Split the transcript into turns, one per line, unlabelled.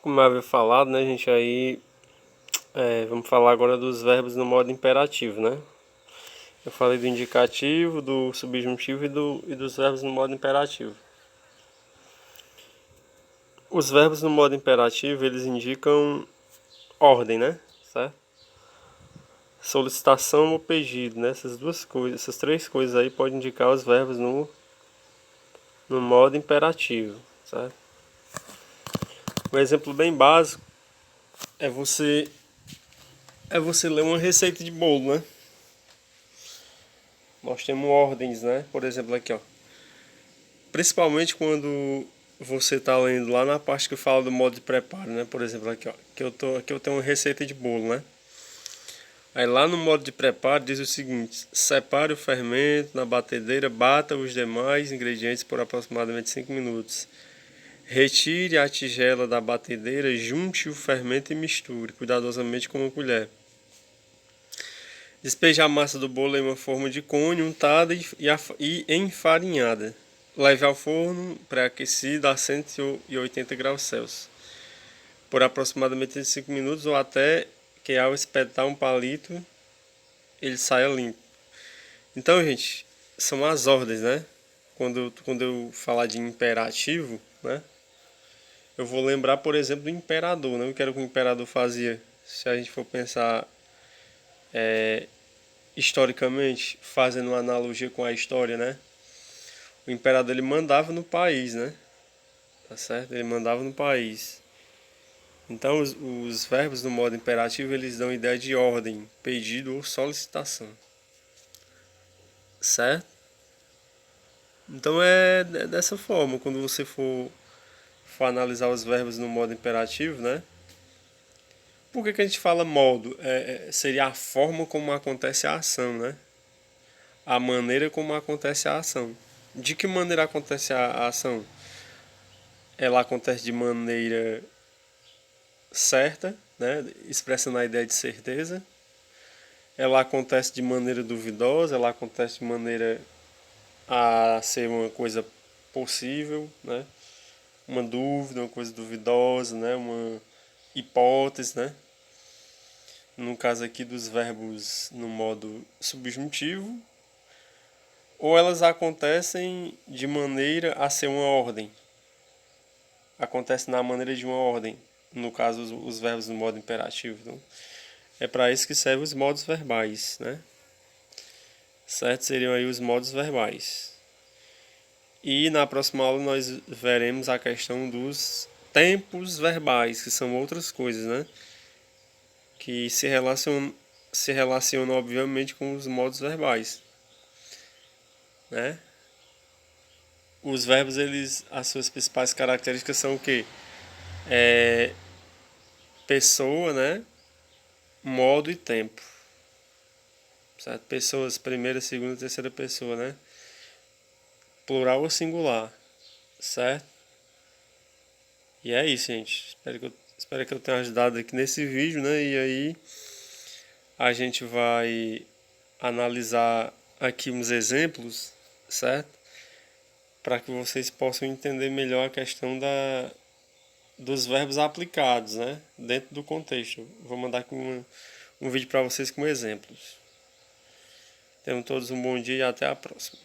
Como eu havia falado, né, gente, aí vamos falar agora dos verbos no modo imperativo, né? Eu falei do indicativo, do subjuntivo e dos verbos no modo imperativo. Os verbos no modo imperativo, eles indicam ordem, né? Certo? Solicitação ou pedido, né? Essas duas coisas, essas três coisas aí podem indicar os verbos no modo imperativo, certo? Um exemplo bem básico é você ler uma receita de bolo, né? Nós temos ordens, né? Por exemplo, aqui, ó. Principalmente quando você está lendo lá na parte que fala do modo de preparo, né? Por exemplo, aqui, ó. Aqui eu tenho uma receita de bolo, né? Aí lá no modo de preparo diz o seguinte: separe o fermento na batedeira, bata os demais ingredientes por aproximadamente 5 minutos. Retire a tigela da batedeira, junte o fermento e misture cuidadosamente com uma colher. Despeje a massa do bolo em uma forma de cone untada e enfarinhada. Leve ao forno pré-aquecido a 180 graus Celsius por aproximadamente 5 minutos ou até que ao espetar um palito ele saia limpo. Então, gente, são as ordens, né? Quando eu falar de imperativo, né? Eu vou lembrar, por exemplo, do imperador, né? O que era que o imperador fazia? Se a gente for pensar historicamente, fazendo uma analogia com a história, né? O imperador ele mandava no país, né? Tá certo? Ele mandava no país. Então, os verbos no modo imperativo eles dão ideia de ordem, pedido ou solicitação, certo? Então é dessa forma, quando você for analisar os verbos no modo imperativo, né? Por que a gente fala modo? Seria a forma como acontece a ação, né? A maneira como acontece a ação. De que maneira acontece a ação? Ela acontece de maneira certa, né? Expressando a ideia de certeza. Ela acontece de maneira duvidosa, ela acontece de maneira a ser uma coisa possível, né? Uma dúvida, uma coisa duvidosa, né? Uma hipótese, né? No caso aqui dos verbos no modo subjuntivo, ou elas acontecem de maneira a ser uma ordem. Acontece na maneira de uma ordem, no caso os verbos no modo imperativo. Então, é para isso que servem os modos verbais, né? Certo? Seriam aí os modos verbais. E na próxima aula nós veremos a questão dos tempos verbais, que são outras coisas, né? Que se relacionam obviamente com os modos verbais, né? Os verbos, as suas principais características são o quê? Pessoa, né? Modo e tempo. Certo? Pessoas, primeira, segunda, terceira pessoa, né? Plural ou singular, certo? E é isso, gente. Espero que eu tenha ajudado aqui nesse vídeo, né? E aí a gente vai analisar aqui uns exemplos, certo? Para que vocês possam entender melhor a questão dos verbos aplicados, né? Dentro do contexto. Vou mandar aqui um vídeo para vocês com exemplos. Tenham todos um bom dia e até a próxima.